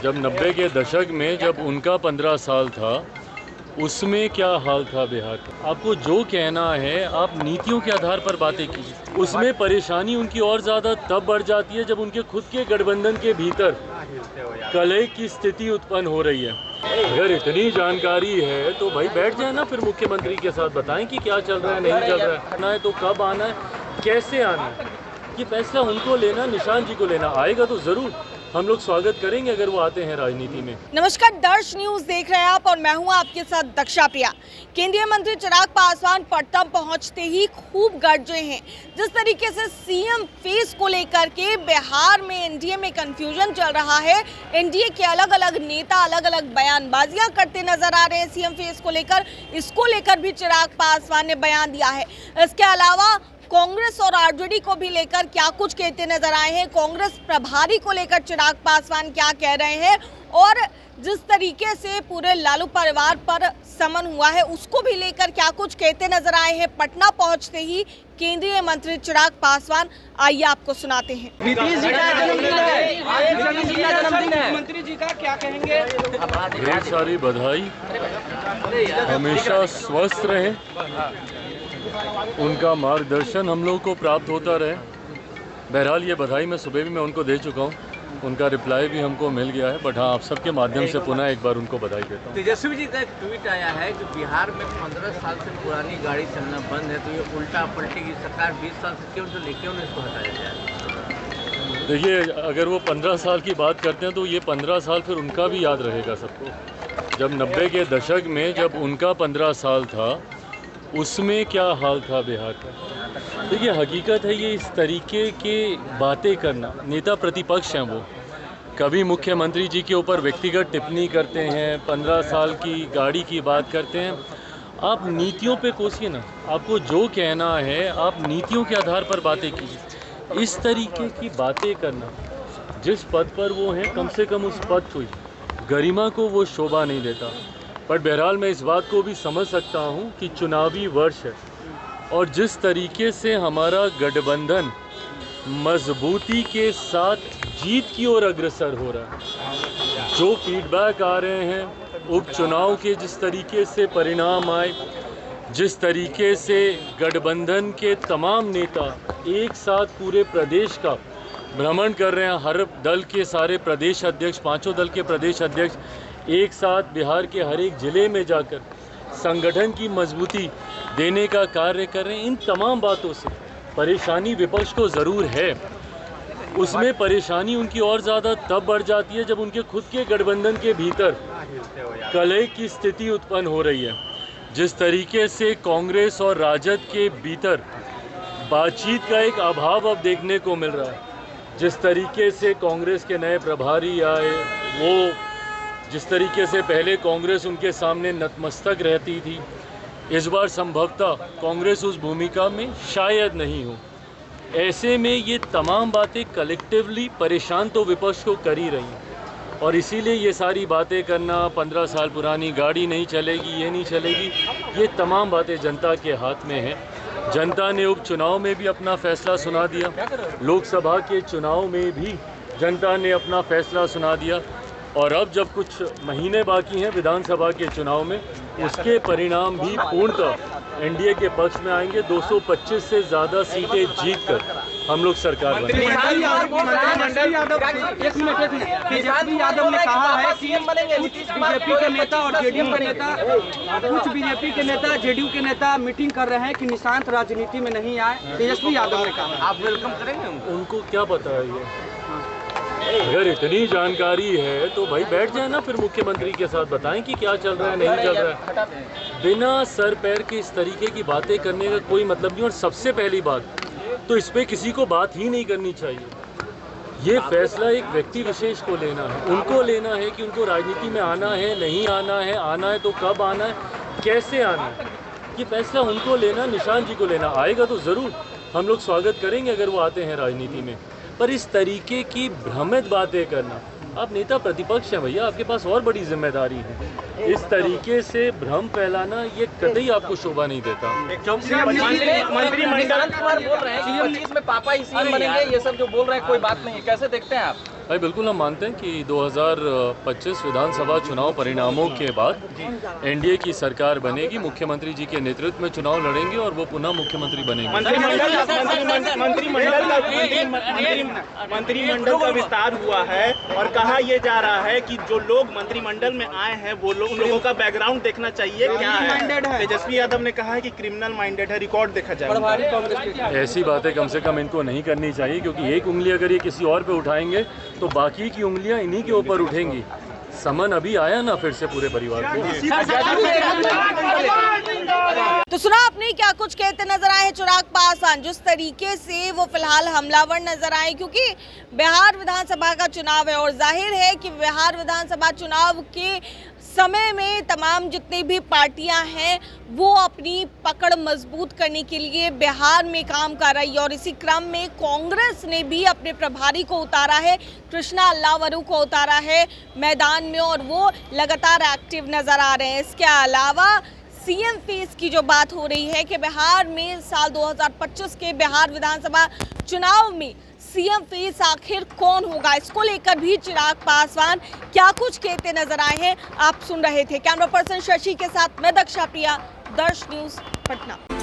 जब 90 के दशक में जब उनका 15 साल था, उसमें क्या हाल था बिहार का। आपको जो कहना है आप नीतियों के आधार पर बातें कीजिए। उसमें परेशानी उनकी और ज़्यादा तब बढ़ जाती है जब उनके खुद के गठबंधन के भीतर कलह की स्थिति उत्पन्न हो रही है। अगर इतनी जानकारी है तो भाई बैठ जाए ना, फिर मुख्यमंत्री के साथ बताएं कि क्या चल रहा है, नहीं चल रहा है, आना है तो कब आना है, कैसे आना है। ये फैसला उनको लेना, निशांत जी को लेना। आएगा तो ज़रूर, हम लोग स्वागत करेंगे अगर वो आते हैं राजनीति में। नमस्कार, दर्श न्यूज देख रहे हैं आप और मैं हूं आपके साथ दक्षा प्रिया। केंद्रीय मंत्री चिराग पासवान पटना पहुंचते ही खूब गरजे हैं। जिस तरीके से सीएम फेस को लेकर के बिहार में एनडीए में कंफ्यूजन चल रहा है, एनडीए के अलग अलग नेता अलग अलग बयानबाजियां करते नजर आ रहे हैं सीएम फेस को लेकर। इसको लेकर भी चिराग पासवान ने बयान दिया है। इसके अलावा कांग्रेस और आरजेडी को भी लेकर क्या कुछ कहते नजर आए हैं, कांग्रेस प्रभारी को लेकर चिराग पासवान क्या कह रहे हैं, और जिस तरीके से पूरे लालू परिवार पर समन हुआ है उसको भी लेकर क्या कुछ कहते नजर आए हैं पटना पहुंचते ही केंद्रीय मंत्री चिराग पासवान। आइए आपको सुनाते हैं। नीतीश जी का जन्मदिन है, मंत्री जी का क्या कहेंगे? ढेर सारी बधाई, हमेशा स्वस्थ रहे, उनका मार्गदर्शन हम लोग को प्राप्त होता रहे। बहरहाल ये बधाई मैं सुबह भी मैं उनको दे चुका हूँ, उनका रिप्लाई भी हमको मिल गया है, बट हाँ आप सबके माध्यम से पुनः एक बार उनको बधाई देता हूँ। तेजस्वी जी का एक ट्वीट आया है कि बिहार में 15 साल से पुरानी गाड़ी चलना बंद है, तो ये उल्टा पलटेगी सरकार। 20 साल से क्यों जो लेके उन्हें इसको हटाया जाए। देखिए, अगर वो 15 साल की बात करते हैं तो ये 15 साल फिर उनका भी याद रहेगा सबको। जब 90 के दशक में जब उनका 15 साल था, उसमें क्या हाल था बिहार का। देखिए, हकीकत है ये इस तरीके के बातें करना, नेता प्रतिपक्ष हैं वो, कभी मुख्यमंत्री जी के ऊपर व्यक्तिगत टिप्पणी करते हैं, 15 साल की गाड़ी की बात करते हैं। आप नीतियों पे कोसिए ना, आपको जो कहना है आप नीतियों के आधार पर बातें कीजिए। इस तरीके की बातें करना, जिस पद पर वो हैं कम से कम उस पद को, गरिमा को वो शोभा नहीं देता। पर बहरहाल मैं इस बात को भी समझ सकता हूँ कि चुनावी वर्ष है और जिस तरीके से हमारा गठबंधन मजबूती के साथ जीत की ओर अग्रसर हो रहा है, जो फीडबैक आ रहे हैं उपचुनाव के, जिस तरीके से परिणाम आए, जिस तरीके से गठबंधन के तमाम नेता एक साथ पूरे प्रदेश का भ्रमण कर रहे हैं, हर दल के सारे प्रदेश अध्यक्ष, 5 दल के प्रदेश अध्यक्ष एक साथ बिहार के हर एक ज़िले में जाकर संगठन की मजबूती देने का कार्य कर रहे हैं। इन तमाम बातों से परेशानी विपक्ष को ज़रूर है। उसमें परेशानी उनकी और ज़्यादा तब बढ़ जाती है जब उनके खुद के गठबंधन के भीतर कलह की स्थिति उत्पन्न हो रही है। जिस तरीके से कांग्रेस और राजद के भीतर बातचीत का एक अभाव अब देखने को मिल रहा है, जिस तरीके से कांग्रेस के नए प्रभारी आए, वो जिस तरीके से पहले कांग्रेस उनके सामने नतमस्तक रहती थी, इस बार संभवतः कांग्रेस उस भूमिका में शायद नहीं हो। ऐसे में ये तमाम बातें कलेक्टिवली परेशान तो विपक्ष को कर ही रही हैं, और इसीलिए ये सारी बातें करना, 15 साल पुरानी गाड़ी नहीं चलेगी, ये नहीं चलेगी, ये तमाम बातें जनता के हाथ में हैं। जनता ने उपचुनाव में भी अपना फैसला सुना दिया, लोकसभा के चुनाव में भी जनता ने अपना फैसला सुना दिया, और अब जब कुछ महीने बाकी हैं विधानसभा के चुनाव में, उसके परिणाम भी पूर्णतः एनडीए के पक्ष में आएंगे। 225 से ज़्यादा सीटें जीतकर हम लोग सरकार तेजस्वी यादव ने कहा है कि बीजेपी के नेता और जेडीयू के नेता, कुछ बीजेपी के नेता जेडीयू के नेता मीटिंग कर रहे हैं कि निशांत राजनीति में नहीं आए। तेजस्वी यादव ने कहा, आप वेलकम करेंगे उनको क्या पता है ये। अगर इतनी जानकारी है तो भाई बैठ जाए ना, फिर मुख्यमंत्री के साथ बताएं कि क्या चल रहा है, नहीं चल रहा है। बिना सर पैर के इस तरीके की बातें करने का कोई मतलब नहीं। और सबसे पहली बात तो इस पे किसी को बात ही नहीं करनी चाहिए। ये फैसला एक व्यक्ति विशेष को लेना है, उनको लेना है कि उनको राजनीति में आना है, नहीं आना है, आना है तो कब आना है, कैसे आना है। ये फैसला उनको लेना, निशांत जी को लेना। आएगा तो ज़रूर, हम लोग स्वागत करेंगे अगर वो आते हैं राजनीति में। पर इस तरीके की भ्रमित बातें करना, आप नेता प्रतिपक्ष हैं भैया, आपके पास और बड़ी जिम्मेदारी है। इस तरीके से भ्रम फैलाना ये कतई आपको शोभा नहीं देता। मंत्रिमंडल बोल रहे हैं कि 25 में पापा ही सीएम बनेंगे, ये सब जो बोल रहे हैं कोई बात नहीं है, कैसे देखते हैं आप? भाई बिल्कुल हम मानते हैं कि 2025 विधानसभा चुनाव परिणामों के बाद एनडीए की सरकार बनेगी, मुख्यमंत्री जी के नेतृत्व में चुनाव लड़ेंगे और वो पुनः मुख्यमंत्री बनेंगे। मंत्रिमंडल का विस्तार हुआ है और कहा यह जा रहा है कि जो लोग मंत्रिमंडल में आए हैं वो लोग, उन लोगों का बैकग्राउंड देखना चाहिए क्या है। तेजस्वी यादव ने कहा है कि क्रिमिनल माइंडेड है, रिकॉर्ड देखा जाए। ऐसी बातें कम से कम इनको नहीं करनी चाहिए, क्योंकि एक उंगली अगर ये किसी और पे उठाएंगे तो बाकी की उंगलियां इन्हीं के ऊपर उठेंगी। समन अभी आया ना फिर से पूरे परिवार को। तो सुना आपने क्या कुछ कहते नजर आए चिराग पासवान, जिस तरीके से वो फिलहाल हमलावर नजर आए, क्योंकि बिहार विधानसभा का चुनाव है और जाहिर है कि बिहार विधानसभा चुनाव के समय में तमाम जितनी भी पार्टियां हैं वो अपनी पकड़ मजबूत करने के लिए बिहार में काम कर रही है और इसी क्रम में कांग्रेस ने भी अपने प्रभारी को उतारा है, कृष्णा अल्लावरू को उतारा है मैदान में और वो लगातार एक्टिव नजर आ रहे हैं। इसके अलावा सीएम फेस की जो बात हो रही है कि बिहार में साल 2025 के बिहार विधानसभा चुनाव में सीएम फेस आखिर कौन होगा, इसको लेकर भी चिराग पासवान क्या कुछ कहते नजर आए हैं, आप सुन रहे थे। कैमरा पर्सन शशि के साथ मैं दक्षा प्रिया, दर्श न्यूज पटना।